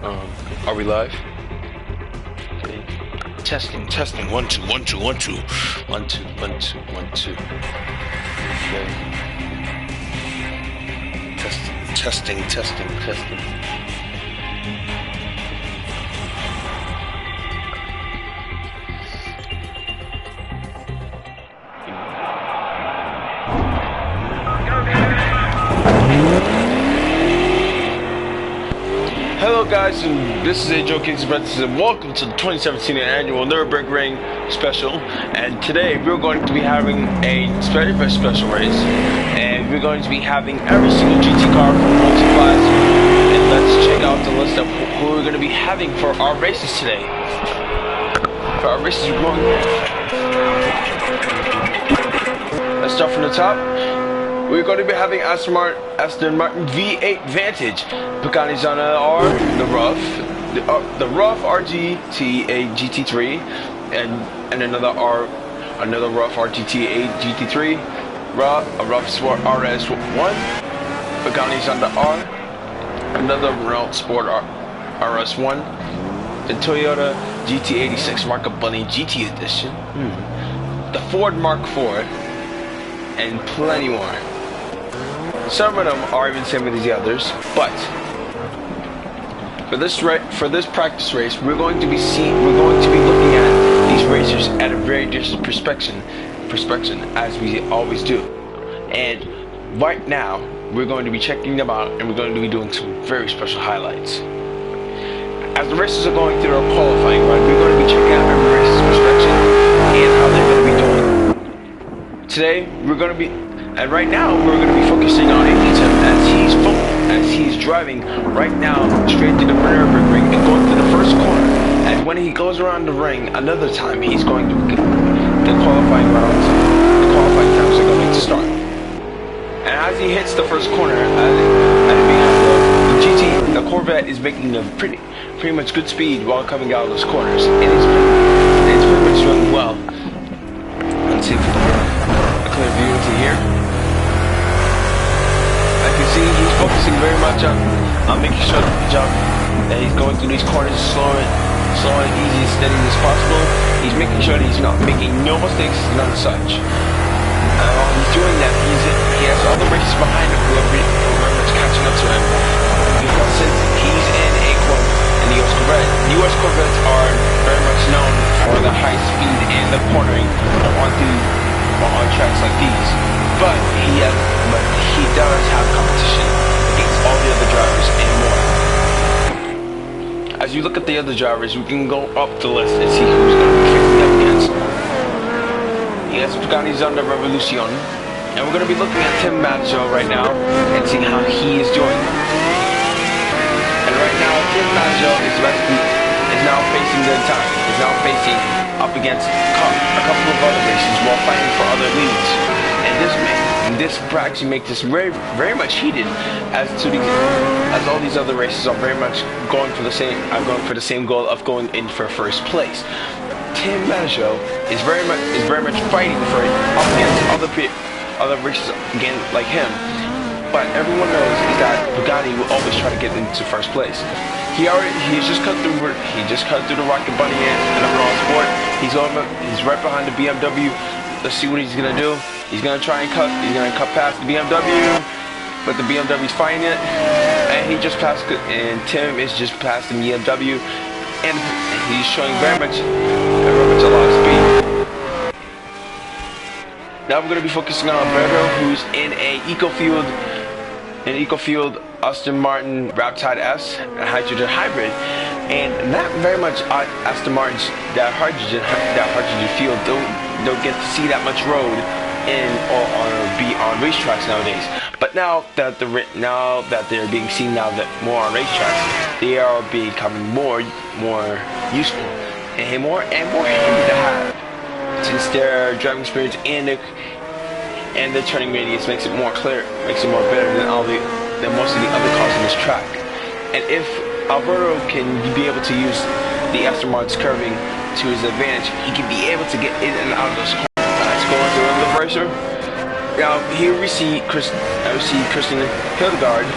Are we live? Okay. Testing. 1 2 1 2 1 2 1 2 1 2 1 2. Okay. Testing. Hello guys, and this is Joe Casey and welcome to the 2017 annual Nurburgring special. And today we're going to be having a very special race, and we're going to be having every single GT car from multi-class. And let's check out the list of who we're going to be having for our races today. For our races, let's start from the top. We're going to be having Aston Martin V8 Vantage, Pagani's on the rough RGT GT3, and another rough RGT GT3, a rough Sport RS1, Pagani's on the R, another rough Sport RS1, the Toyota GT86 Mark of Bunny GT Edition, the Ford Mark IV, and plenty more. Some of them are even same as the others, but for this practice race, we're going to be looking at these racers at a very different perspective, as we always do. And right now, we're going to be checking them out, and we're going to be doing some very special highlights. As the racers are going through their qualifying run, we're going to be checking out every racer's perspective and how they're going to be doing. Today, and right now, we're going to be focusing on Tim as he's driving right now straight to the nurburgring and going to the first corner. And when he goes around the ring another time, he's going to get the qualifying rounds. The qualifying times are going to start. And as he hits the first corner, the Corvette is making a pretty much good speed while coming out of those corners, and it's pretty much doing well. Let's see if we can get a clear view into here. You can see he's focusing very much on making sure that he's going through these corners slow and easy and steady as possible. He's making sure that he's not making no mistakes, none such. And while he's doing that, he has all the races behind him who are very much catching up to him. Because since he's in the US Corvette, US Corvettes are very much known for the high speed and the cornering on tracks like these. But he does have competition against all the other drivers and more. As you look at the other drivers, we can go up the list and see who's going to be facing them against. He has Pagani's on the Revolution, and we're going to be looking at Tim Maggio right now and seeing how he is doing. And right now, Tim Maggio is now facing up against a couple of other races while fighting for other leads. And this will actually make this very, very much heated, as all these other races are very much going for the same goal of going in for first place. Tim Maggio is very much fighting for it up against other races again like him. But everyone knows is that Pagani will always try to get into first place. He's just cut through the Rocket Bunny and the Raw Sport. He's right behind the BMW. Let's see what he's gonna do. He's gonna try and cut past the BMW, but the BMW's fighting it, and Tim is just past the BMW, and he's showing very much a lot of speed. Now we're gonna be focusing on Alberto, who's in an eco-fueled Aston Martin Raptide S, a hydrogen hybrid, and not very much Aston Martin's that hydrogen fuel don't get to see that much road on racetracks nowadays. But now that they're being seen more on racetracks, they are becoming more useful and more handy to have, since their driving experience and the turning radius makes it more clear, makes it more better than most of the other cars on this track. And if Alberto can be able to use the Aston Martin's curving to his advantage, he can be able to get in and out of those corners. Let's go into the racer. Now here we see Christian Hildegard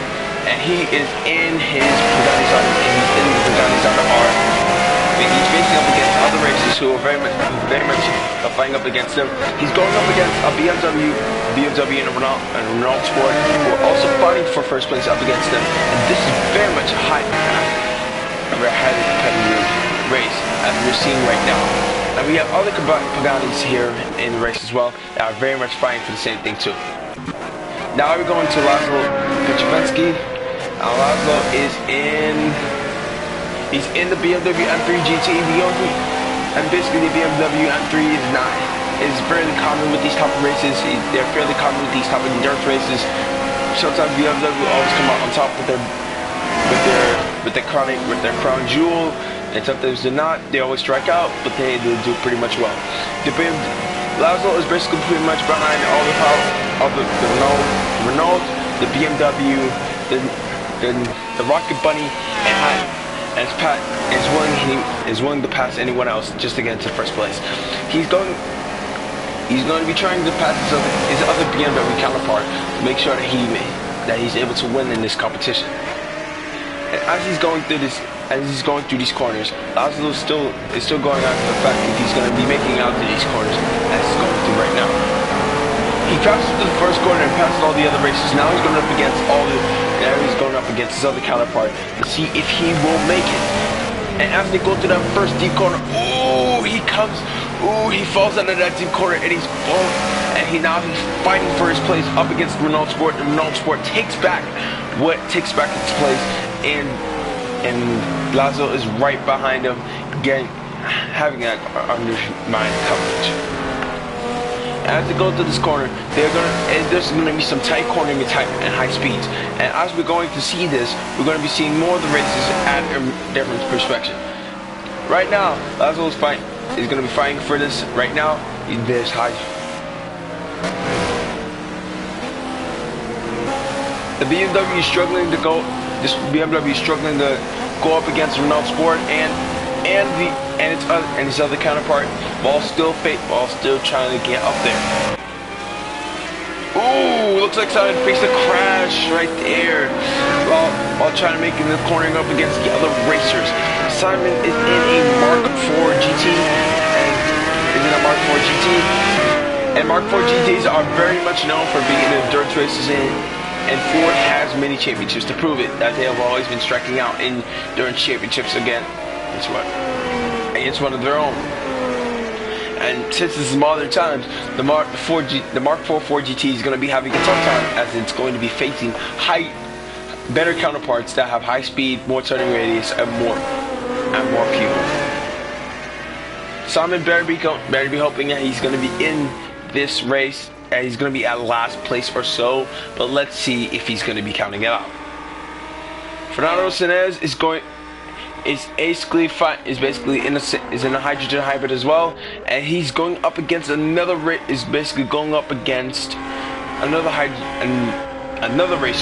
and he is in his Bugatti's on, and he's in the Bugatti's on the R. He's facing up against other racers who are very much fighting up against him. He's going up against a BMW and a Renault Sport, who are also fighting for first place up against them. And this is very much a very highly competitive race, as we're seeing right now. And we have other Bugattis here in the race as well that are very much fighting for the same thing too. Now we're going to Laszlo Petrovinsky. Laszlo is he's in the BMW M3 GT, and basically the BMW M3 is fairly common with these type of races. They're fairly common with these type of endurance races. Sometimes BMW always come out on top with their crown jewel, and sometimes they're not. They always strike out, but they do pretty much well. Laszlo is basically pretty much behind all the Renault, the BMW, the Rocket Bunny, and Pat is willing to pass anyone else just to get into first place. He's going to be trying to pass his other BMW counterpart to make sure that he's able to win in this competition. And as he's going through these corners, Laszlo is still going on to the fact that he's going to be making out to these corners as he's going through right now. He passes to the first corner and passes all the other racers. Now he's going up against his other counterpart to see if he will make it. And as they go to that first deep corner, he falls out of that deep corner, and he's fighting for his place up against Renault Sport, and Renault Sport takes back its place, and Laszlo is right behind him, having that undermined coverage. As they go to this corner, there's going to be some tight cornering and high speeds. And as we're going to see this, we're going to be seeing more of the races at a different perspective. Right now, Laszlo is going to be fighting for this. Right now, there's high. The BMW is struggling to go. This BMW is struggling to go up against Renault Sport and his other counterpart, while still trying to get up there. Looks like Simon faced a crash right there while trying to make the cornering up against the other racers. Simon is in a Mark IV GT, and Mark IV GTs are very much known for being in endurance races, and Ford has many championships to prove it, that they have always been striking out in endurance championships again. It's one of their own. And since this is modern times, the Mark IV Ford GT is going to be having a tough time, as it's going to be facing better counterparts that have high speed, more turning radius, and more fuel. Simon better be hoping that he's going to be in this race, and he's going to be at last place or so. But let's see if he's going to be counting it out. Fernando Sinez is basically in a hydrogen hybrid as well, and he's going up against another racer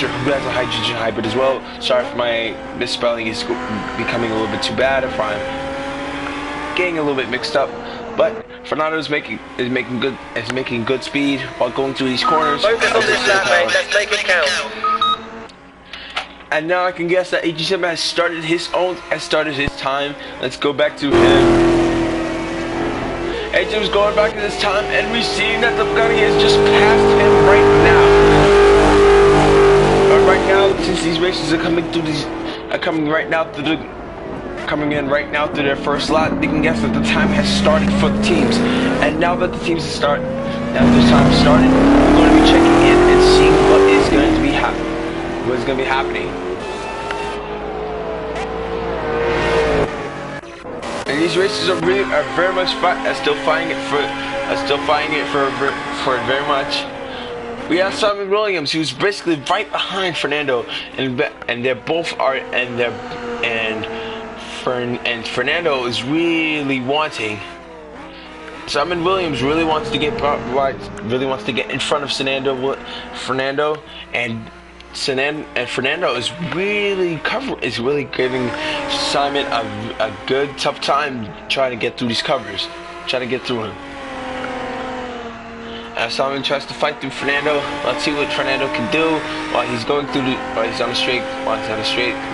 who has a hydrogen hybrid as well. Sorry for my misspelling, is becoming a little bit too bad if I'm getting a little bit mixed up. But Fernando is making good speed while going through these corners. Focus on this lap, mate. Let's make it count. And now I can guess that AG7 has started his time. Let's go back to him. AG7 is going back to this time, and we're seeing that the Bugatti has just passed him right now. But right now, since these races are coming in right now through their first lap, they can guess that the time has started for the teams. And now that the teams have started, we're going to be checking in and seeing what is going to be happening. And these races are very much still fighting it for very much. We have Simon Williams, who's basically right behind Fernando, and Fernando is really wanting. Simon Williams really wants to get in front of Fernando, and Fernando is really giving Simon a good tough time trying to get through these covers, trying to get through him. As Simon tries to fight through Fernando, let's see what Fernando can do while he's going through while he's on the straight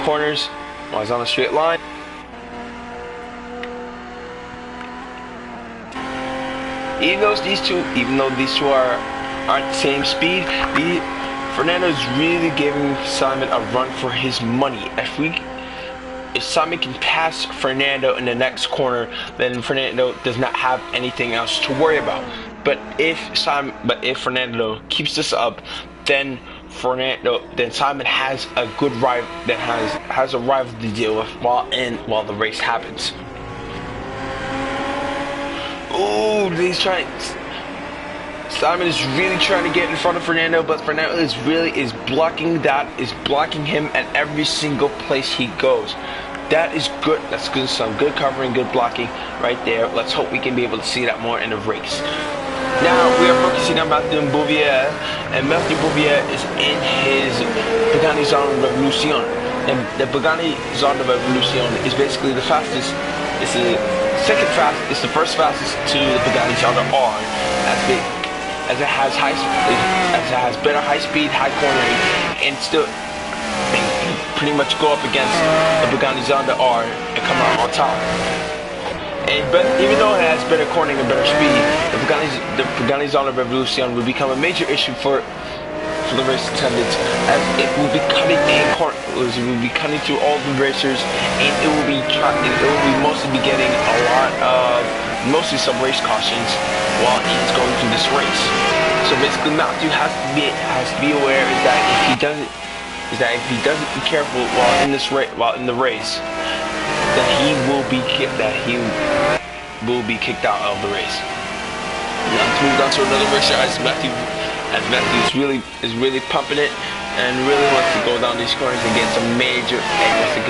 corners, while he's on a straight line. Even though these two aren't the same speed, Fernando's really giving Simon a run for his money. If Simon can pass Fernando in the next corner, then Fernando does not have anything else to worry about. But if Fernando keeps this up, then Simon has a good rival has a rival to deal with while the race happens. Ooh, Simon is really trying to get in front of Fernando, but Fernando is blocking him at every single place he goes. That is good. That's good. Some good covering, good blocking right there. Let's hope we can be able to see that more in the race. Now we are focusing on Mathieu Bouvier, and Mathieu Bouvier is in his Pagani Zonda Revolution, and the Pagani Zonda Revolution is basically the fastest. It's the second fastest. It's the first fastest to the Pagani Zonda R, as it has better high speed, high cornering, and still pretty much go up against the Pagani Zonda R and come out on top. But even though it has better cornering and better speed, the Pagani Zonda Revolution will become a major issue for the race attendants, as it will be cutting through all the racers, and it will be mostly be getting mostly some race cautions while he's going through this race. So basically, Matthew has to be aware that if he doesn't be careful while in the race, that he will be kicked out of the race. Now let's move on to another racer as Matthew is really pumping it and really wants to go down these corners and get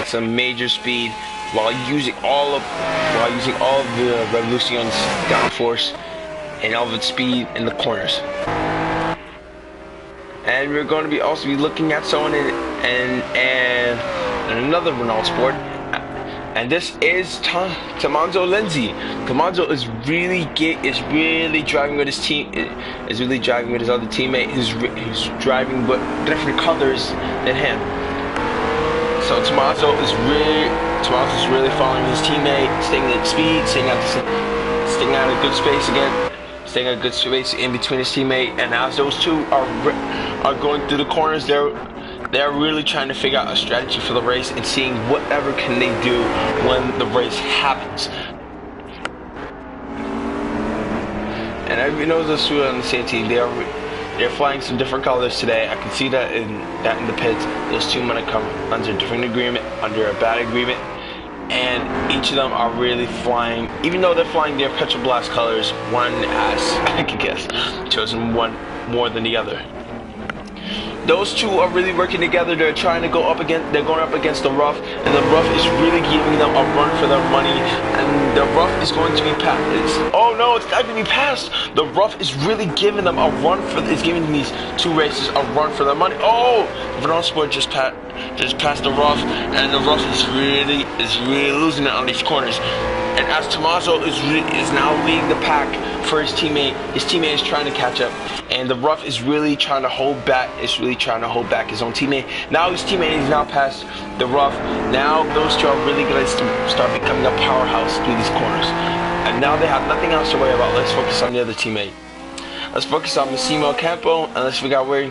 some major speed while using all of the Revolution's downforce and all of its speed in the corners. And we're going to be also looking at someone in another Renault Sport, and this is Tommaso Lenzi. Tommaso is really driving with his team. Is really driving with his other teammate. Who's driving with different colors than him. So Tommaso is really following his teammate, staying at speed, staying out of good space again. Staying a good space in between his teammate, and as those two are going through the corners, they're really trying to figure out a strategy for the race and seeing whatever can they do when the race happens. And everybody knows those two are on the same team. They're flying some different colors today. I can see that in the pits. Those two might come under a different agreement, under a bad agreement. And each of them are really flying, even though they're flying their Petroblast colors, one has, I can guess, chosen one more than the other. Those two are really working together. They're going up against the rough, and the rough is really giving them a run for their money, and the rough is going to be passed. Oh no, it's not going to be passed. The rough is really giving them a run it's giving these two races a run for their money. Oh, Renault Sport just passed the rough, and the rough is really losing it on these corners. And as Tommaso is now leading the pack for his teammate is trying to catch up, and the rough is really trying to hold back. His own teammate. Now his teammate is now past the rough. Now those two are really going to start becoming a powerhouse through these corners. And now they have nothing else to worry about. Let's focus on the other teammate. Let's focus on Massimo Campo, and let's figure out where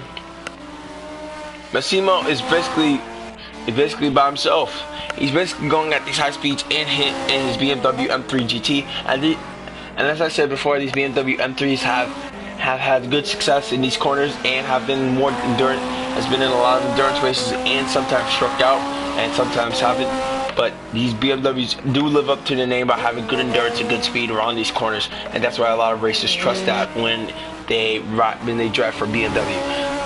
Massimo is basically by himself. He's basically going at these high speeds in his BMW M3 GT, and as I said before, these BMW M3s have had good success in these corners and have been more endurance. Has been in a lot of endurance races and sometimes struck out and sometimes haven't. But these BMWs do live up to the name by having good endurance and good speed around these corners, and that's why a lot of racers trust that when they drive for BMW.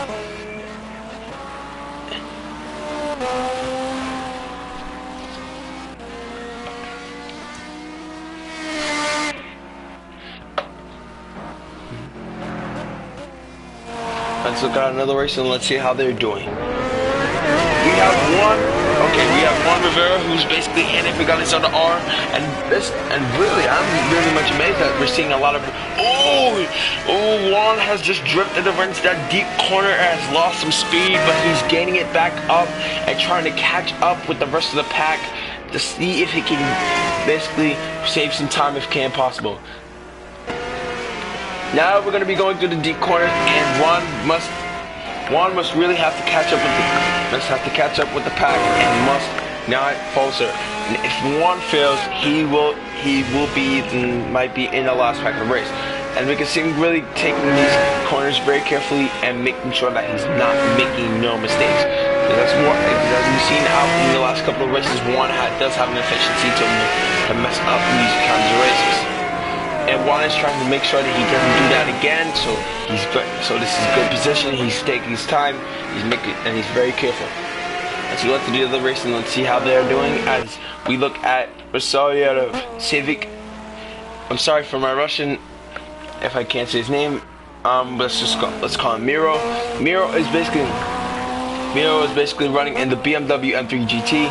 Let's look at another race and let's see how they're doing. We have one Mira, who's basically hitting Pagani's on the arm, and really, I'm really much amazed that we're seeing a lot of. Juan has just drifted over into that deep corner and has lost some speed, but he's gaining it back up and trying to catch up with the rest of the pack to see if he can basically save some time if can possible. Now we're going to be going through the deep corners, and Juan must really have to catch up with the pack and must not falter. And if Juan fails, he might be in the last pack of the race. And we can see him really taking these corners very carefully and making sure that he's not making no mistakes. Because as we've seen out in the last couple of races, Juan does have an efficiency to mess up these kinds of races. And Juan is trying to make sure that he doesn't do that again. So he's good. So this is good position. He's taking his time. He's very careful. As we look to the other race and let's see how they're doing. As we look at Rosario Civic. I'm sorry for my Russian if I can't say his name. Let's call him Miro. Miro is basically running in the BMW M3 GT.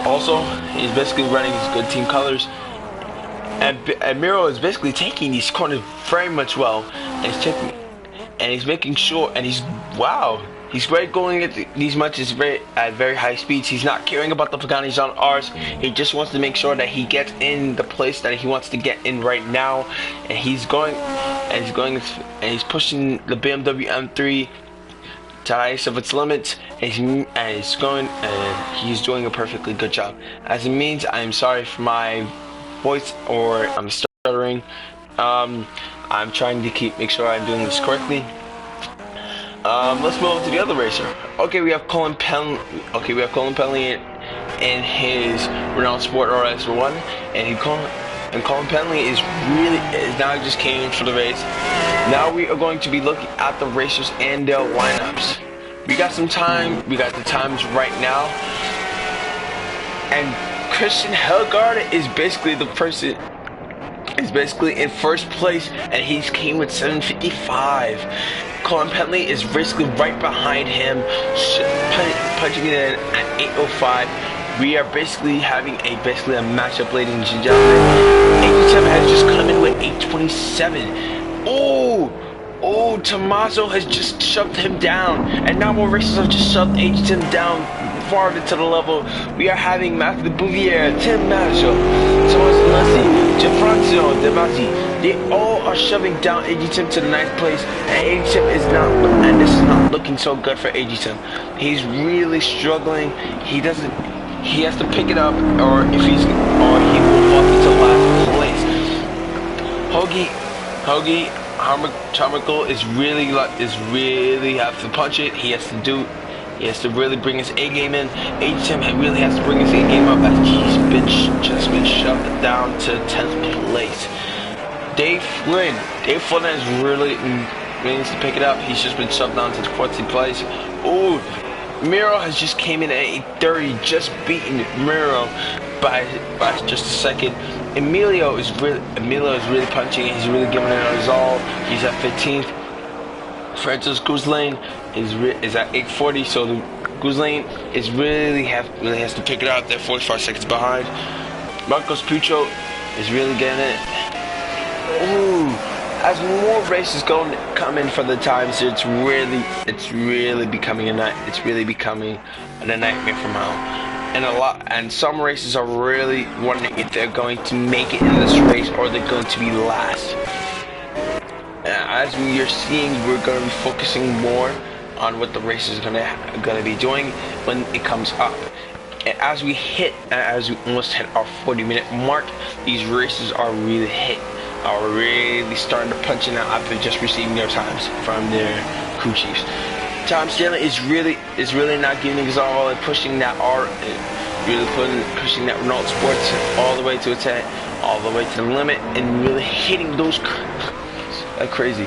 Also, he's basically running his good team colors. And Miro is basically taking these corners very much well, and he's making sure, and he's great going at these matches at very high speeds. He's not caring about the Pagani's on R's. He just wants to make sure that he gets in the place that he wants to get in right now, and he's pushing the BMW M3 to the highest of its limits, and he's doing a perfectly good job. As it means, I'm sorry for my voice, or I'm stuttering. I'm trying to make sure I'm doing this correctly. Let's move on to the other racer. Okay, we have Colin Penley. In his Renault Sport RS1, and Colin Penley is now just came in for the race. Now we are going to be looking at the racers and their lineups. We got some time. We got the times right now, and Christian Helgaard is basically in first place, and he's came with 7:55. Colin Penley is basically right behind him, punching it in at 8:05. We are basically having a matchup, ladies and gentlemen. 87 has just come in with 8:27. Tommaso has just shoved him down, and now more racers have just shoved 87 down farther to the level. We are having Matthew Bouvier, Tim Maggio, Thomas Lassi, Gianfranco De Masi. They all are shoving down AG-Tim to the 9th place, and AG-Tim this is not looking so good for AG-Tim. He's really struggling. He has to pick it up, or he will fall into last place. Hoagie Charmical is really have to punch it. He has to really bring his A game in. AG-Tim really has to bring his A game up, as he's just been shoved down to 10th place. Dave Flynn is really needs to pick it up. He's just been shoved down to 14th place. Miro has just came in at 8:30, just beaten Miro by just a second. Emilio is really punching. He's really giving it his all. He's at 15th. Francis Guzlane is at 8:40, so the Guzlane really has to pick it up. They're 45 seconds behind. Marcos Pucho is really getting it. As more races come in for the times, it's really becoming a nightmare from now. And some races are really wondering if they're going to make it in this race or they're going to be last. As we are seeing, we're going to be focusing more on what the race is going to be doing when it comes up. And as we almost hit our 40-minute mark, these races are really starting to punch in out after just receiving their times from their crew chiefs. Tom Stanley is really not giving his all and pushing that pushing that Renault Sports all the way to its head, all the way to the limit, and really hitting those like crazy.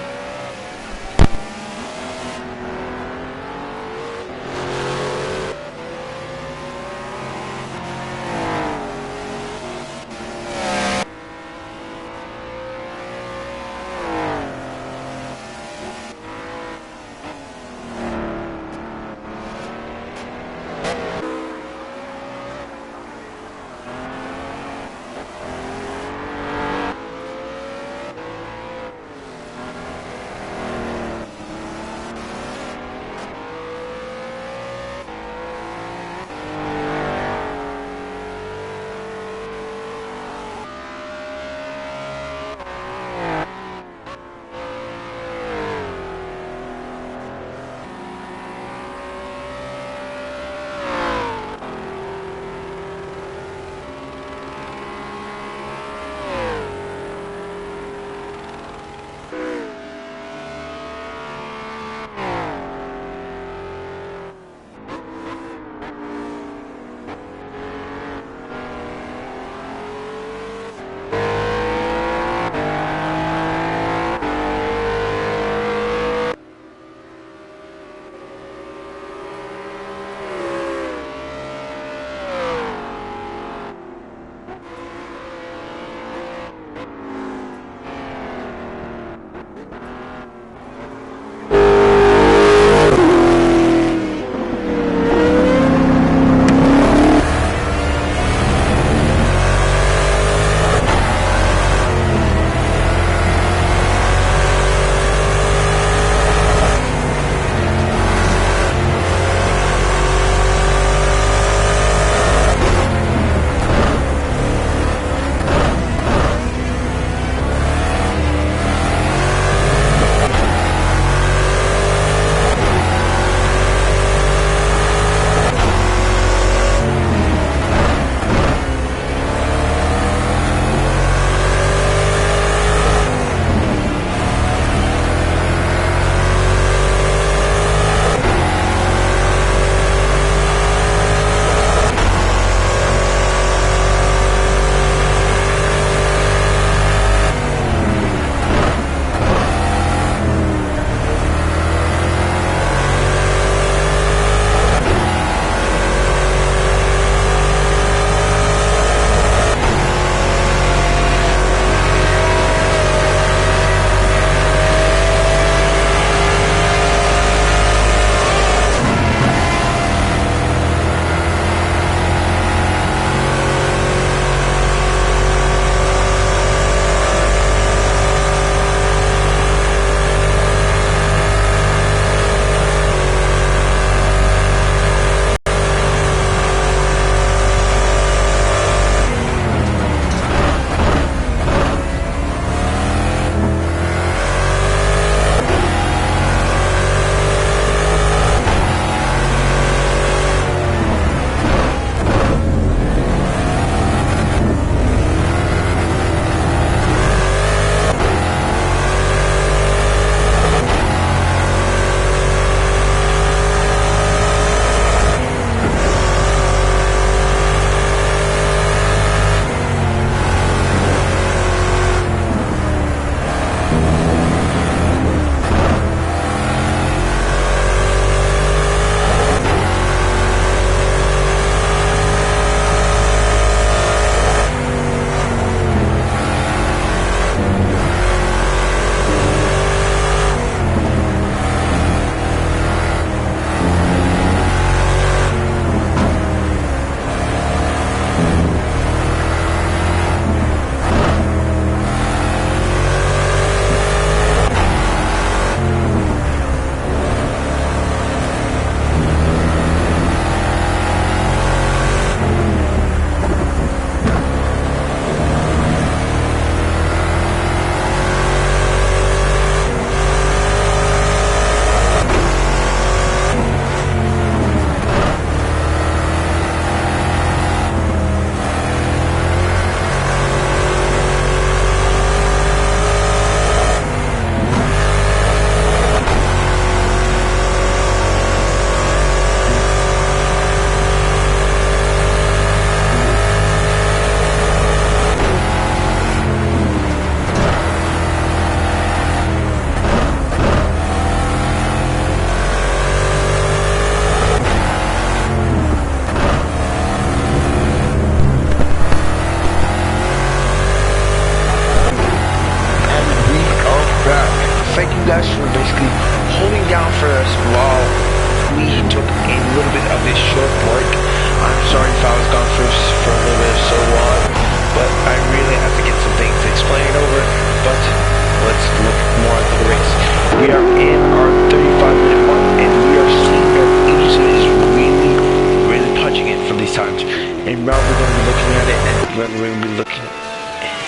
And now we're going to be looking at it, and we're going to be looking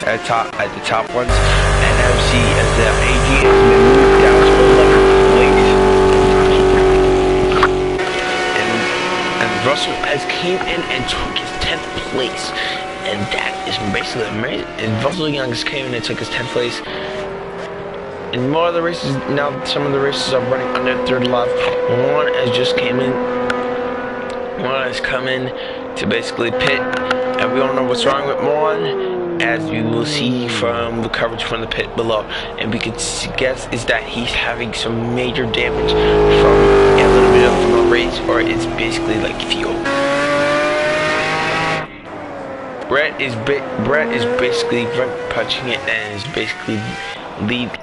at the top ones, and as you see, as the AG has been moved down to 11th place, and Russell has came in and took his 10th place, and that is basically amazing. And Russell Young has came in and took his 10th place. And more of the races now, some of the races are running under third lap. One has just came in. One has come in to basically pit, and we don't know what's wrong with Moran, as you will see from the coverage from the pit below. And we can guess is that he's having some major damage from a little bit of from a race, or it's basically like fuel. Brett is basically punching it and is basically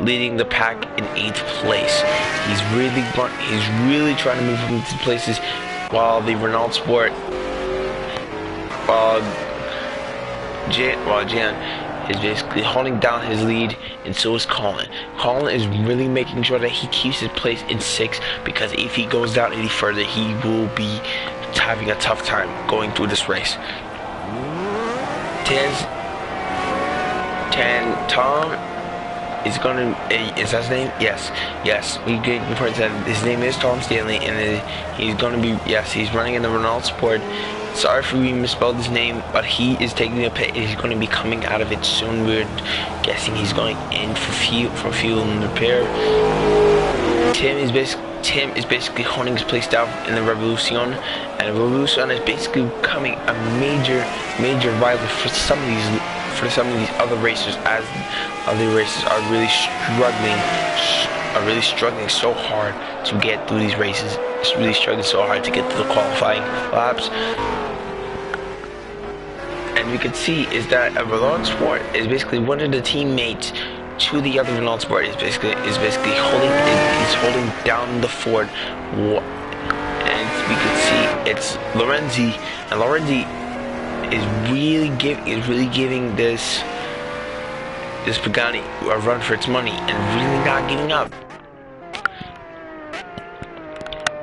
leading the pack in 8th place. He's really trying to move him to places, while the Renault Sport, Jan is basically holding down his lead, and so is Colin. Colin is really making sure that he keeps his place in 6th, because if he goes down any further, he will be having a tough time going through this race. Tom is gonna, is that his name? Yes. We get reports that his name is Tom Stanley, and he's gonna be, he's running in the Renault Sport. Sorry if we misspelled his name, but he is taking a pit. He's going to be coming out of it soon. We're guessing he's going in for fuel and repair. Tim is basically holding his place down in the Revolution, and Revolution is basically becoming a major rival for some of these other racers, as other racers are really struggling so hard to get through these races. It's really struggling so hard to get to the qualifying laps. And we can see is that a Renault Sport is basically one of the teammates to the other Renault Sport is basically holding down the Ford, and we can see it's Lorenzi, and Lorenzi is really giving this Pagani a run for its money and really not giving up.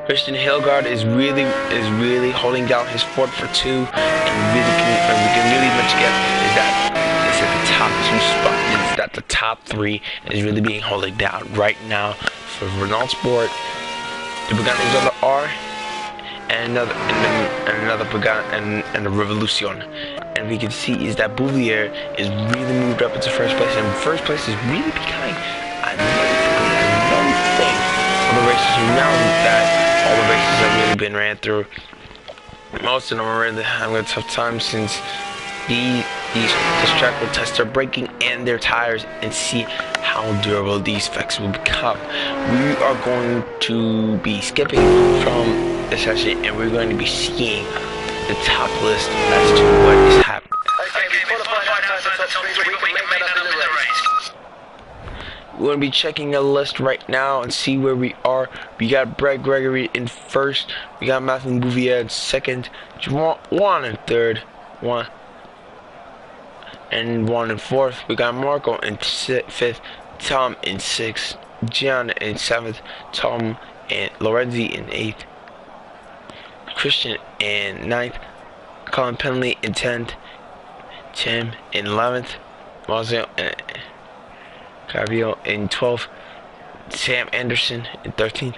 Christian Hilgard is really holding down his Ford for 2, and we can really much get is that it's at the top 2 spot. It's that the top 3 is really being holding down right now for Renault Sport. The Pagani is on the R, and another Pagani and the Revolution. And we can see is that Bouvier is really moved up into first place, and first place is really becoming another thing for the races now that all the races have really been ran through. Most of them are really having a tough time, since this track will test their braking and their tires and see how durable these effects will become. We are going to be skipping from the session, and we're going to be seeing the top list as to what is happening. We're going to be checking the list right now and see where we are. We got Brett Gregory in first. We got Matthew Bouvier in second. Juan in third. One in fourth. We got Marco in fifth. Tom in sixth. Gian in seventh. Tom and Lorenzi in eighth. Christian in ninth. Colin Penley in 10th. Tim in 11th. Mazio and Cabio in 12th, Sam Anderson in 13th,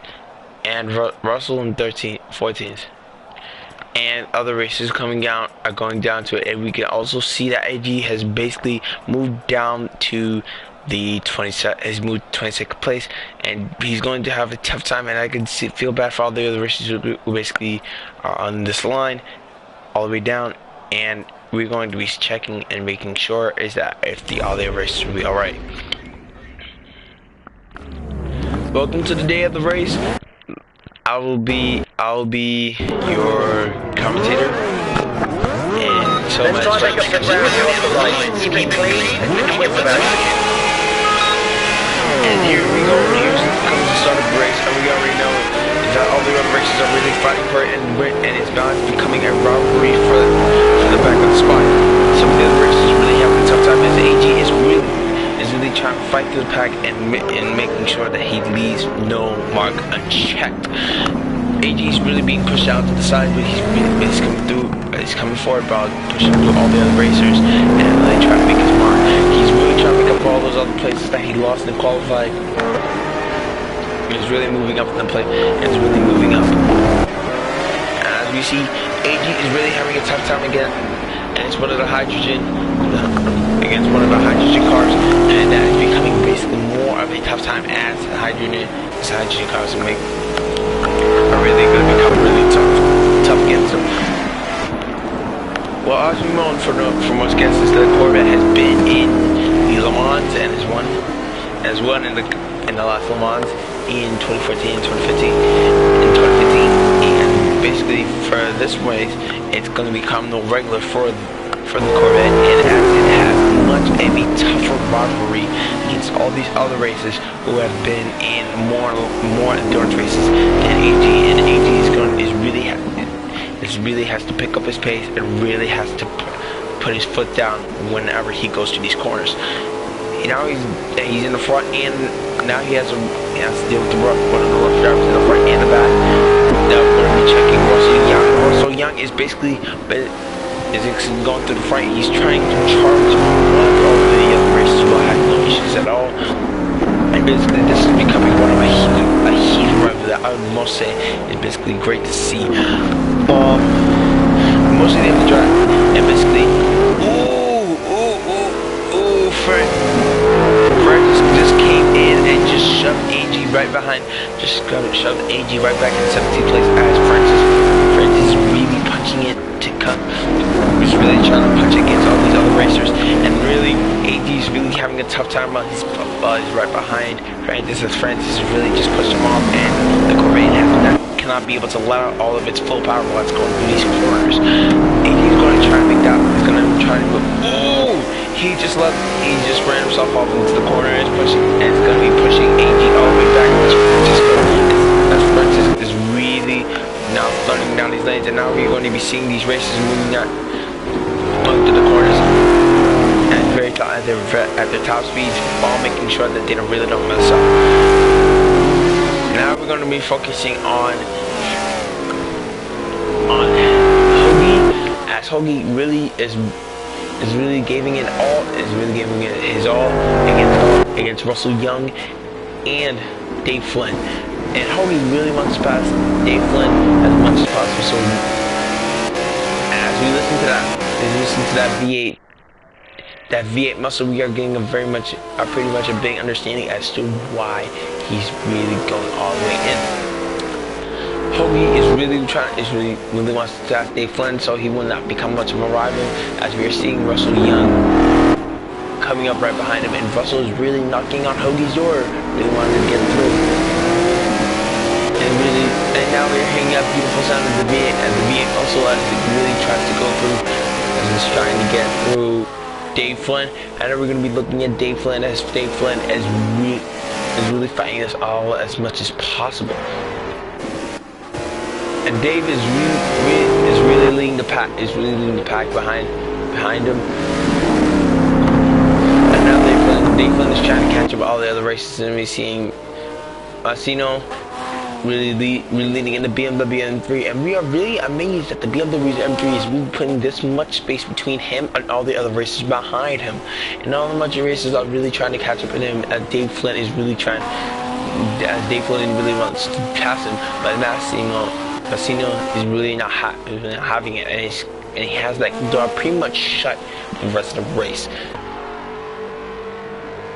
and Russell in 14th. And other races coming down are going down to it, and we can also see that AG has basically moved down to the 22nd place, and he's going to have a tough time. And I can feel bad for all the other races who basically are on this line all the way down, and we're going to be checking and making sure is that if the other races will be all right. Welcome to the day of the race. I will be your commentator. And so let's try to make up the ground here on the right. Keep clean and keep without. And here we go. Here comes the start of the race, and we already know is that all the other races are really fighting for it, and it's not becoming a robbery for the back of the spot. Some of the other races really having a tough time, as AG is really trying to fight through the pack and making sure that he leaves no mark unchecked. AG is really being pushed out to the side, but he's really coming through. He's coming forward, bro, pushing through all the other racers and really trying to make his mark. He's really trying to make up for all those other places that he lost and qualified. He's really moving up in the play, and he's really moving up. As we see, AG is really having a tough time again, and it's one of the hydrogen against one of the hydrogen cars, and that is becoming basically more of a tough time as the hydrogen cars are really going to become really tough against them. Well, as we know from most guests, the Corvette has been in the Le Mans and has won in the last Le Mans in 2014, 2015, and basically for this race, it's going to become the regular for the Corvette, and as it has much of a tougher rivalry against all these other races who have been in more endurance races than AG, and AG really has to pick up his pace and really has to put his foot down whenever he goes to these corners. Now he's in the front, and now he has to deal with one of the rough drivers in the front and the back. Now we're going to be checking Russell Young. Russell Young is basically going through the front. He's trying to charge one of the other racers who have no issues at all. And basically this is becoming one of a heat rival that I would most say is basically great to see. Mostly they have to drive, and basically, Fred just came in and just shoved AG right behind, shoved AG right back in 17th place as Francis is really punching it to come. He's really trying to punch against all these other racers, and really AG is really having a tough time while he's right behind Francis, as Francis really just pushed him off, and the Corvette cannot be able to let out all of its full power while it's going through these corners. AG is going to try to make that. He's going to try to go. He just ran himself off into the corner and it's going to be pushing AG all the way back. As Francis is really now running down these lanes, and now we're going to be seeing these races moving out to the corners at their top speeds, while making sure that they really don't mess up. Now we're going to be focusing on Hoagie, as Hoagie really is really giving it his all against Russell Young and Dave Flynn. And Hoagie really wants to pass Dave Flynn as much as possible. So as we listen to that V8 muscle, we are getting pretty much a big understanding as to why he's really going all the way in. Hoagie really wants to attack Dave Flynn, so he will not become much of a rival, as we are seeing Russell Young coming up right behind him, and Russell is really knocking on Hoagie's door, really wanting to get through. And now we're hearing that beautiful sound of the V8, and the V8 also really tries to go through, as it's trying to get through Dave Flynn. And then we're going to be looking at Dave Flynn is really fighting this all as much as possible. And Dave is really leading the pack. Behind him. And now Dave Flynn is trying to catch up all the other races, and we're seeing Marcino really leading in the BMW M3, and we are really amazed that the BMW M3 is really putting this much space between him and all the other racers behind him, and all the other racers are really trying to catch up with him, as Dave Flynn really wants to pass him, but Marcino is really not having it, and he has that door pretty much shut for the rest of the race.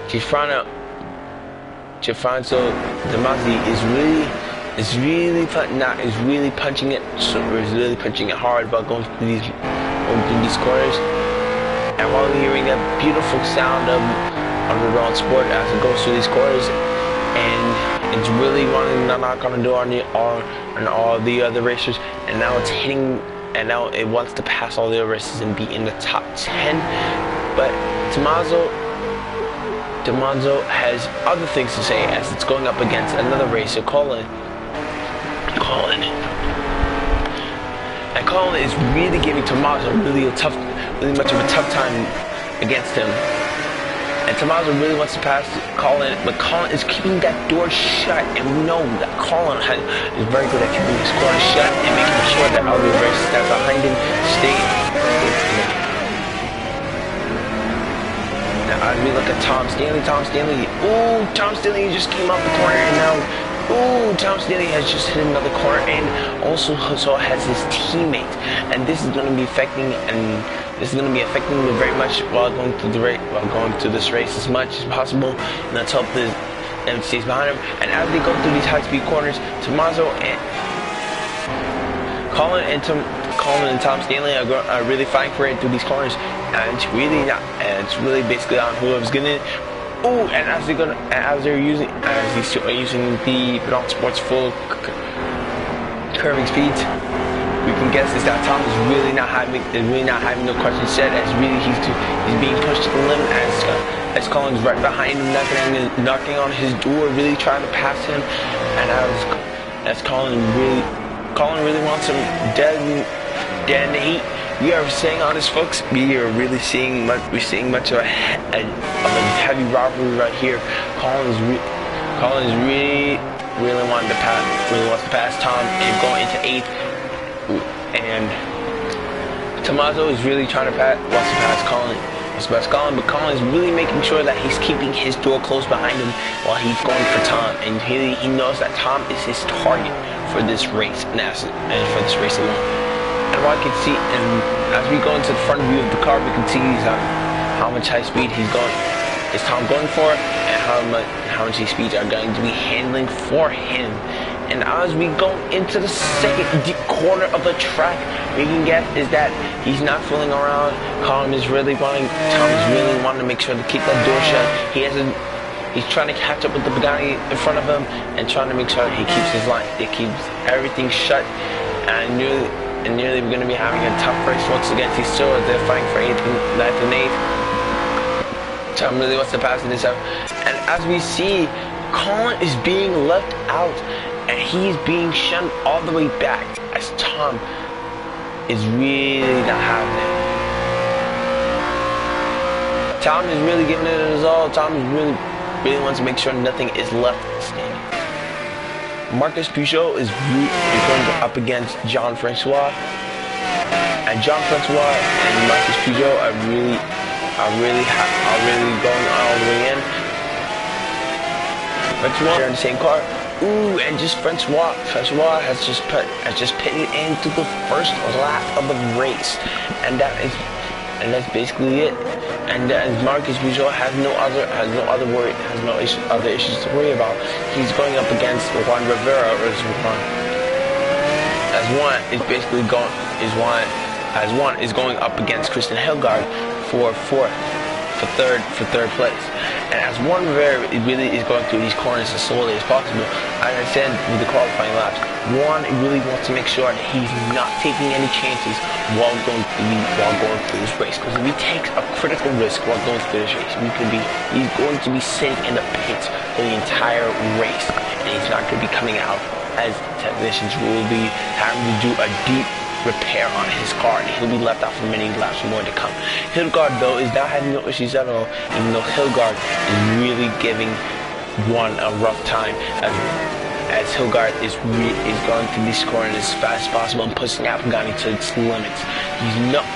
Gianfranco Damazzi is really punching it hard about going through these corners. And while we're hearing that beautiful sound of Underdog Sport as it goes through these corners, and it's really wanting to knock on the door on all the other racers, and now it's hitting, and now it wants to pass all the other racers and be in the top 10. But Tommaso has other things to say as it's going up against another racer, Colin. And Colin is really giving Tommaso really much of a tough time against him. And Tommaso really wants to pass Colin, but Colin is keeping that door shut. And we know that Colin is very good at keeping his corner shut and making sure that all the races that behind him stay. Now, as we look at Tom Stanley, ooh, Tom Stanley just came out the corner, and now, ooh, Tom Stanley has just hit another corner, and also has his teammate, and this is going to be affecting, him very much while going through this race as much as possible. And let's hope that it stays behind him. And as they go through these high-speed corners, Tommaso and Colin and Tom Stanley are really fighting for it through these corners, and it's really basically on whoever's gonna. Ooh, and as they're using the Pedal Sports full curving speeds, we can guess is that Tom is really not having no questions said, as really he's being pushed to the limit, as Colin's right behind him, knocking on his door, really trying to pass him, and as Colin really wants him dead in the heat. We are saying on this, folks, we're seeing much of a heavy rivalry right here. Colin is really wants to pass Tom and going into 8th, and Tommaso is really wants to pass Colin, but Colin is really making sure that he's keeping his door closed behind him while he's going for Tom, and he knows that Tom is his target for this race, and for this race alone. And what I can see, and as we go into the front view of the car, we can see how much high speed is Tom going for, and how much his speeds are going to be handling for him. And as we go into the second deep corner of the track, we can get is that he's not fooling around. Tom is really wanting to make sure to keep that door shut. He's trying to catch up with the Bugatti in front of him and trying to make sure he keeps everything shut. And nearly we're going to be having a tough race once again. They're fighting for 8th and 8th. Tom really wants to pass this out. And as we see, Colin is being left out, and he's being shunned all the way back, as Tom is really not having it. Tom is really giving it his all. Tom is really wants to make sure nothing is left standing. Marcus Peugeot is going up against Jean Francois, and Jean Francois and Marcus Peugeot are really going all the way in. Francois, they're in the same car. Ooh, and just Francois has just pitted into the first lap of the race, and that's basically it. And Marcus Peugeot has no other issues to worry about. He's going up against Juan Rivera, as Juan is going up against Christian Hellgaard for third place. And as Juan Rivera really is going through these corners as slowly as possible, as I said with the qualifying laps, Juan really wants to make sure that he's not taking any chances while going through this race. Because if he takes a critical risk while going through this race, he's going to be sitting in the pits for the entire race, and he's not going to be coming out, as technicians will be having to do a deep repair on his car, and he'll be left out for many laps more to come. Hildgaard, though, is not having no issues at all, even though Hildgaard is really giving Juan a rough time, as Hildgaard is going through these corners as fast as possible and pushing out Pagani to its limits.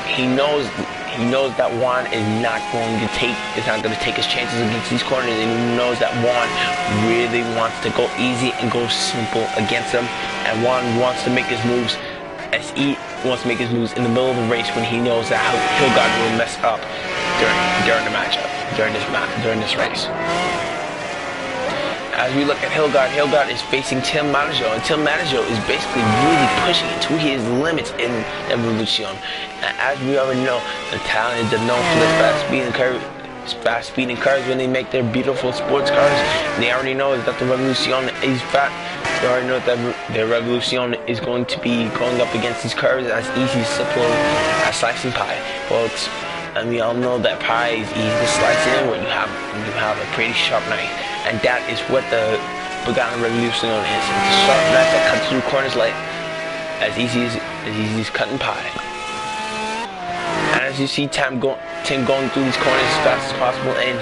He knows that Juan is not going to take his chances against these corners, and he knows that Juan really wants to go easy and go simple against him, and Juan wants to make his moves. SE wants to make his moves in the middle of the race when he knows that Hildgaard will mess up during the matchup, during this race. As we look at Hildgaard is facing Tim Manajo, and Tim Manajo is basically really pushing it to his limits in Evolution. And as we already know, the talent is known for the fast speeding cars when they make their beautiful sports cars. And they already know that the Revolution is fat. They already know that their Revolution is going to be going up against these curves as easy as simple as slicing pie, folks. And we all know that pie is easy to slice in when you have a pretty sharp knife, and that is what the Bugatti Revolution is. It's a sharp knife that cuts through corners like as easy as cutting pie. And as you see Tim going through these corners as fast as possible, and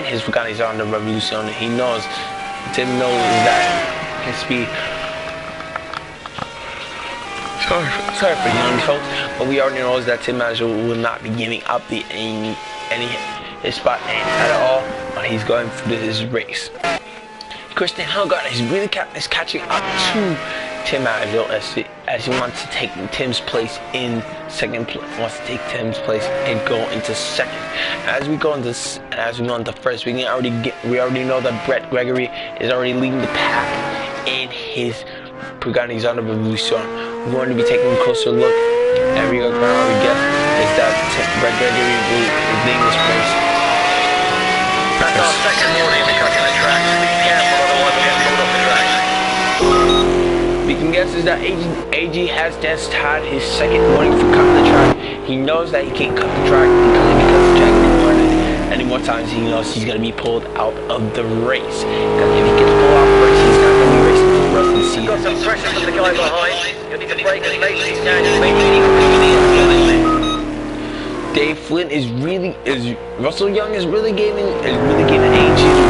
in his Bugattis on the Revolution. He knows, Tim knows that his speed. Sorry for young folks, but we already know that Tim Manager will not be giving up his spot at all when he's going through this race. Christian Hellgard is really catching up to Tim Manager as he wants to take Tim's place in second. Wants to take Tim's place and go into second. As we go into first, we already know that Brett Gregory is already leading the pack in his Bugattis on the Revolution. We're going to be taking a closer look. Every ground we get is that Brett Gregory is leading this race. That's our second warning to cutting the track. Be careful, otherwise we'll get pulled off the track. We can guess is that AG has just had his second warning for cutting the track. He knows that he can't cut the track because the track any more times. He knows he's going to be pulled out of the race. Because if he gets pulled out of the race, he's not going to be racing for the rest of the season. Got some pressure from the guy behind. You'll need to brake as late as you can. Russell Young is really giving AG the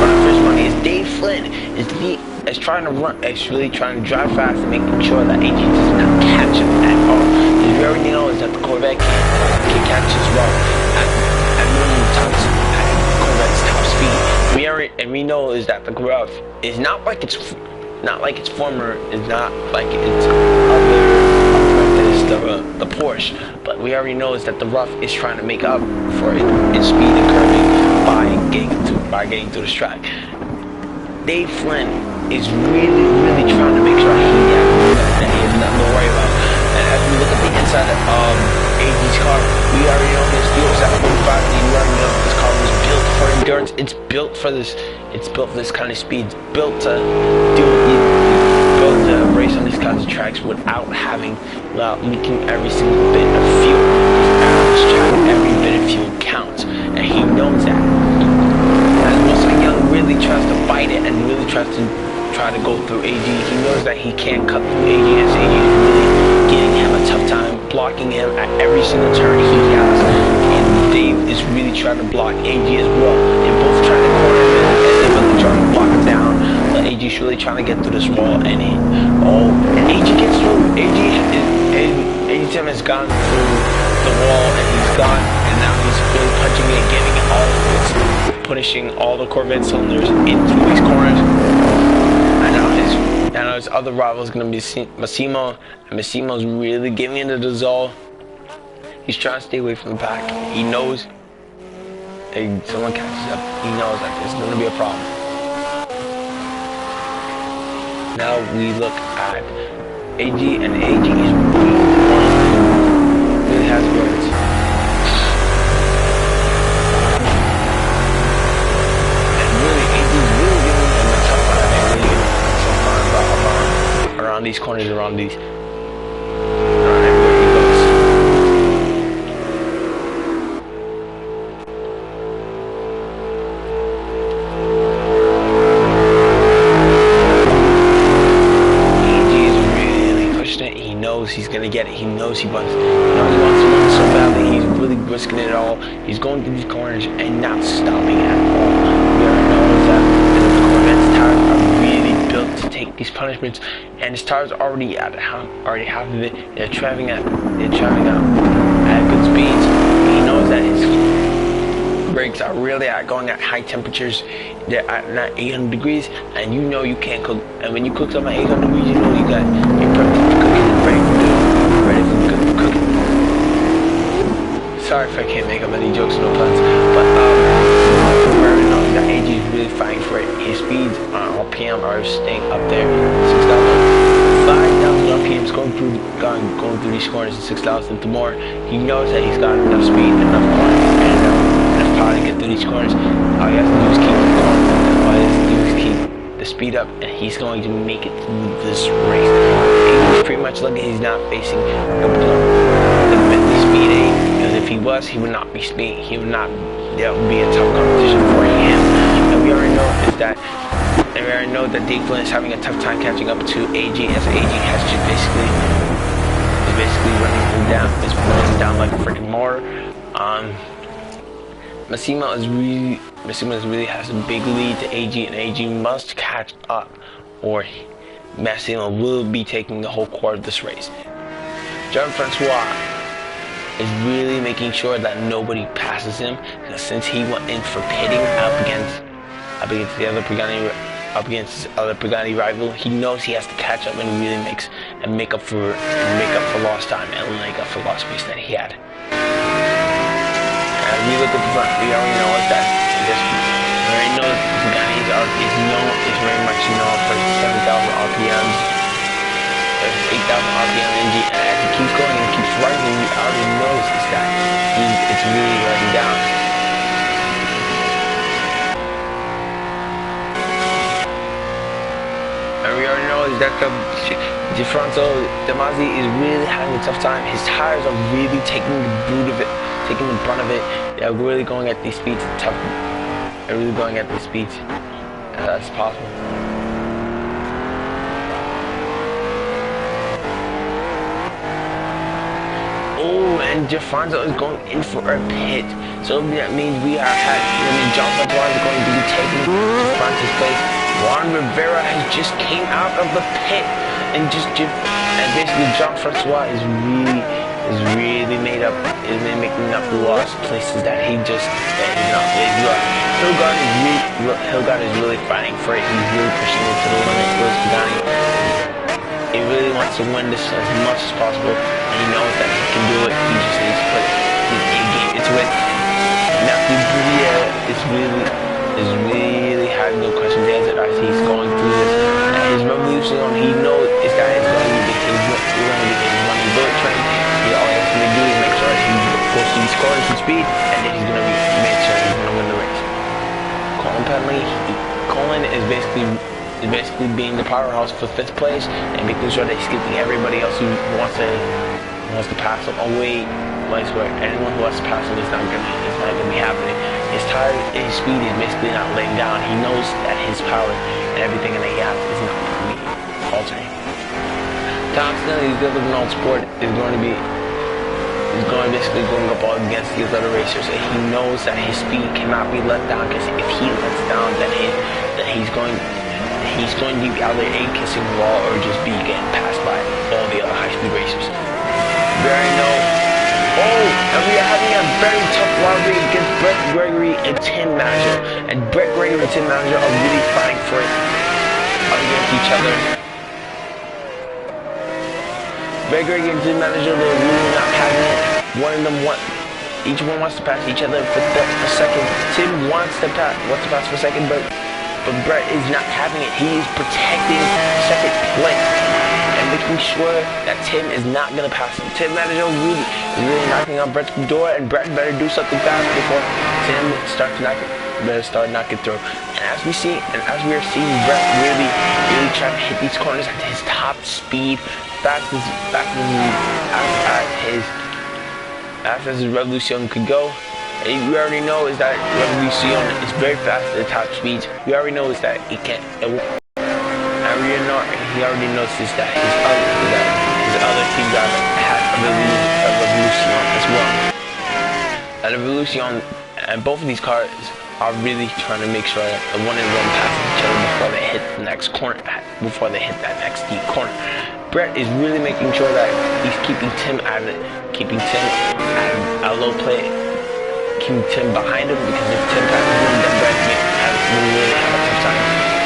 run for his money. Is Dave Flynn is trying to drive fast and making sure that AG does not catch him at all. Because we already know is that the Corvette can catch as well at minimum times at Corvette's top speed. We know is that the Gruff is not like its former, is not like its other the Porsche, but we already know is that the Rough is trying to make up for it in speed and curving by getting through the track. Dave Flynn is really trying to make sure that he has nothing to worry about. And as we look at the inside of AG's car, we already know this deal is at 45. We already know this car was built for endurance. It's built for this. It's built for this kind of speed. It's built to race on these kinds of tracks without leaking every single bit of fuel. At this track, every bit of fuel counts, and he knows that. As Russell Young really tries to fight it and really tries to go through AG, he knows that he can't cut through AG, as AG is really giving him a tough time, blocking him at every single turn he has. And Dave is really trying to block AG as well. They're both trying to corner him and they're really trying to block him down. But AG's really trying to get through this wall, and AG gets through. AG Tim has gone through the wall, and he's gone, and now he's really punching it, getting it all, punishing all the Corvette cylinders into these corners. And now his other rival is going to be Massimo, and Massimo's really giving into the Zol. He's trying to stay away from the pack. He knows if someone catches up, he knows that there's going to be a problem. Now we look at AG, and AG is really has words. And really, AG is really giving him a tough time, and really giving him a tough time around these corners, around everywhere he goes. He's gonna get it. He knows he wants to win so badly. He's really risking it all. He's going through these corners and not stopping at all. We already know that the Corvette's tires are really built to take these punishments, and his tires are already half of it. They're traveling out at good speeds. He knows that his brakes are really going at high temperatures. They're at 800 degrees, and you know you can't cook. And when you cook something at 800 degrees, you know you're perfect for cooking and ready for good cooking. Sorry if I can't make up any jokes, no puns. But we already know that AG is really fighting for it. His speeds on RPM are staying up there. 5,000 RPMs going through these corners, and 6,000 to more. He knows that he's got enough speed, enough power, and enough power to get through these corners. All he has to do is keep going. All he has to do is keep the speed up, and he's going to make it through this race. He's pretty much lucky he's not facing the Bentley Speed 8, because if he was, he would not be speeding. That would be a tough competition for him. And we already know that Dave Flynn is having a tough time catching up to AG, as AG has just basically running him down. It's running him down like a freaking motor. Massimo really has a big lead to AG, and AG must catch up, or Massimo will be taking the whole course of this race. Jean-Francois is really making sure that nobody passes him, because since he went in for pitting up against the other Pagani rival, he knows he has to catch up and really make up for lost time and make up for lost space that he had. As we look at the front, we already know that Pagani is very much known for 7,000 RPMs, 8,000 RPM engine, and as it keeps going and keeps rising, we already notice that it's really letting down. And we already know is that De Masi is really having a tough time. His tires are really taking the brunt of it. They're really going at these speeds. They're really going at these speeds as possible. Oh, and Defonso is going in for a pit. So that means Jean-Francois is going to be taking Defonso's place. Juan Rivera has just came out of the pit and basically Jean-Francois is really making up the lost places that he just lost. Hilgard is really fighting for it. He's really pushing it to the limit. He really wants to win this as much as possible, and he knows that he can do it. He just needs to put it into it. Matthew Bria is really having no questions answered as he's going through this. And his revolution, he knows this guy is going to be his running bullet train. All he has to do is make sure that he goes to these corners with speed, and then he's going to make sure he's going to win the race. Colin is basically being the powerhouse for 5th place and making sure that he's keeping everybody else who wants to pass him away. Place where anyone who wants to pass him is not gonna be happening. His speed is basically not laying down. He knows that his power and everything that he has is not going to be altering. Thompson, he's good with an sport, is going basically going up all against these other racers. And he knows that his speed cannot be let down, because if he lets down, then he's going to be either A, kissing the wall, or just B, getting passed by all the other high-speed racers. And we are having a very tough rivalry against Brett Gregory and Tim Manager. And Brett Gregory and Tim Manager are really fighting for it against each other. Brett Gregory and Tim Manager, they're really not having it. Each one wants to pass each other for second. Tim wants to pass for second, but Brett is not having it. He is protecting second place and making sure that Tim is not going to pass him. Tim Manager really knocking on Brett's door, and Brett better do something fast before Tim starts knocking through. And as we are seeing Brett really trying to hit these corners at his top speed, fast as his Revolution could go. And we already know is that Revolution is very fast at the top speeds. We already know is that he already noticed that his other team driver had a Revolution as well. And a Revolution, and both of these cars are really trying to make sure that the one and one pass each other before they hit the next corner, before they hit that next deep corner. Brett is really making sure that he's keeping Tim at a low play, keeping Tim behind him, because if Tim passes him, then Brett will really have a tough time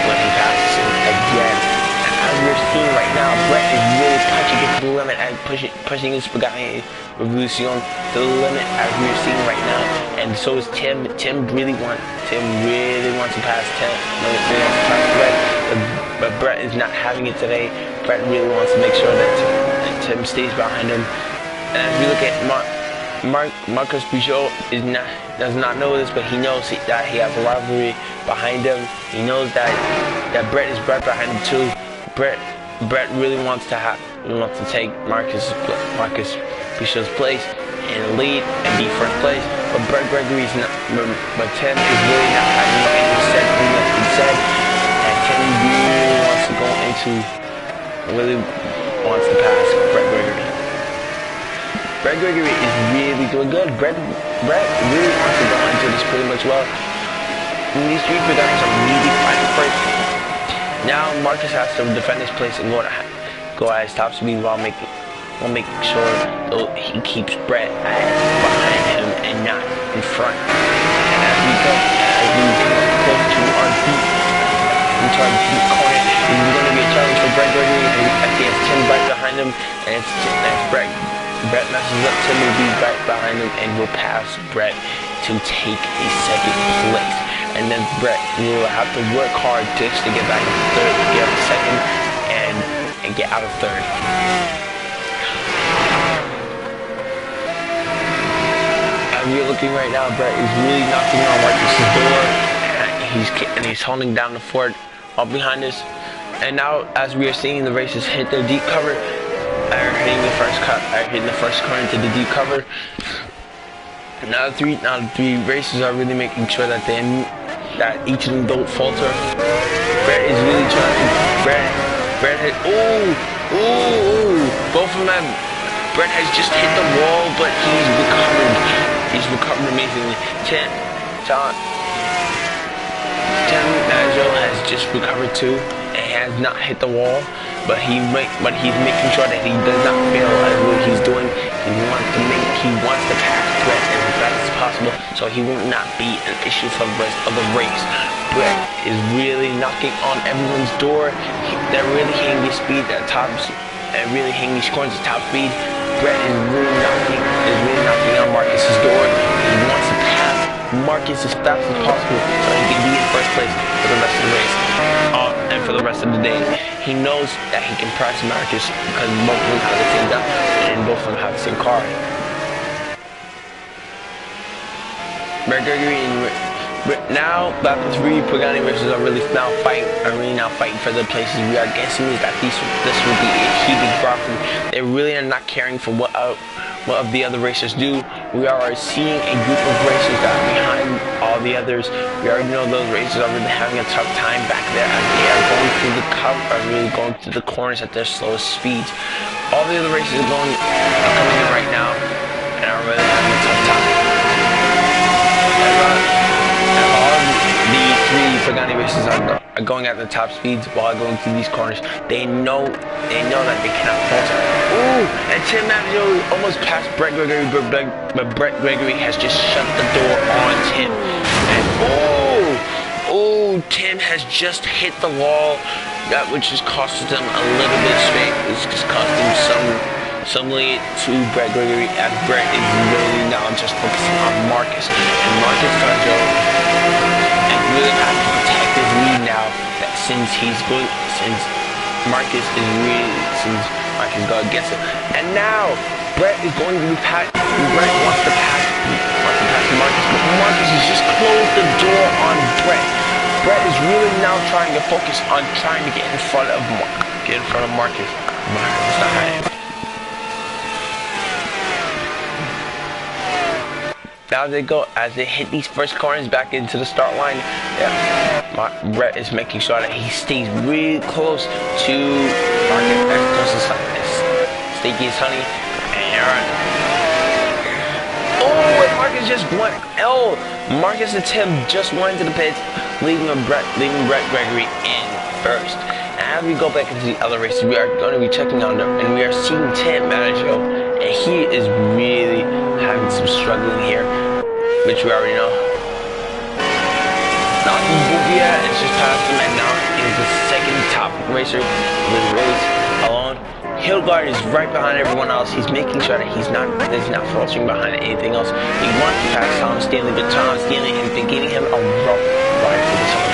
when he passes him again. And as we're seeing right now, Brett is really punching it to the limit and pushing his Pagani Revolution to the limit, as we're seeing right now. And so is Tim. Tim really wants to pass Brett, but Brett is not having it today. Brett really wants to make sure that Tim stays behind him. And as we look at Marcus Peugeot does not know this, but he knows that he has a rivalry behind him. He knows that Brett is right behind him too. Brett really wants to take Marcus Peugeot's place and lead and be first place. But Brett Gregory's not. But Tim is really not having anything said. And Tim really wants to pass Brett Gregory. Brett Gregory is really doing good. Brett really wants to go into this pretty much well. And these three Bugattis are really fighting for it. Now Marcus has to defend his place and go at his top speed while making sure he keeps Brett behind him and not in front. And as we come close to our deep corner, this is going to be a challenge for Brett Gregory. As he has Tim right behind him, and it's Brett messes up, Tim will be right behind him and will pass Brett to take a second place. And then Brett will have to work hard just to get back to third, get up to second, and get out of third. As we're looking right now, Brett is really knocking on Marcus's door, and he's holding down the fort all behind us. And now, as we are seeing the races hit their deep cover, hitting the first corner into the deep cover. Now the three races are really making sure that each of them don't falter. Brett is really trying. Brett hit. Both of them. Brett has just hit the wall, but he's recovered. He's recovered amazingly. Tim Maggio has just recovered too, and has not hit the wall, but he's making sure that he does not fail at what he's doing. He wants to pass Brett as fast as possible, so he will not be an issue for the rest of the race. Brett is really knocking on everyone's door. They're really hitting his speed at tops, and really hitting these corners at top speed. Brett is really knocking on Marcus's door. He wants to pass Marcus as fast as possible so he can be in first place for the rest of the race and for the rest of the day. He knows that he can press Marcus because both of them have the same gun and both of them have the same car. Brett Gregory now battle 3 Pagani races are really now fighting for the places. We are guessing is that this will be a heated brawl. They really are not caring for what of the other racers do. We are seeing a group of racers that are behind all the others. We already know those racers are really having a tough time back there as they are going through the going through the corners at their slowest speeds. All the other racers are coming in right now and are really having a tough time. The 3 Pagani races are going at the top speeds while going through these corners. They know that they cannot falter. And Tim Maggio almost passed Brett Gregory, but Brett Gregory has just shut the door on Tim. And Tim has just hit the wall, which has costed them a little bit of strength. It's just costing some lead to Brett Gregory, as Brett is really now just focusing on Marcus. And Marcus really has to protect his lead now, since Marcus got against him. And now Brett is going to be Brett wants to pass Marcus, but Marcus has just closed the door on Brett. Brett is really now trying to focus on trying to get in front of Marcus. Marcus is not high. Now as they hit these first corners back into the start line. Brett is making sure that he stays really close to Marcus, as close as Stakey as honey. And Marcus and Tim just went into the pits, leaving Brett Gregory in first. And as we go back into the other races, we are going to be checking on them, and we are seeing Tim Maggio, and he is really having some struggling here, which we already know. Not Bubia is just past him, and now is the second top racer of the race alone. Hildegard is right behind everyone else. He's making sure that he's not faltering behind anything else. He wants to pass Tom Stanley, but Tom Stanley has been giving him a rough ride for this whole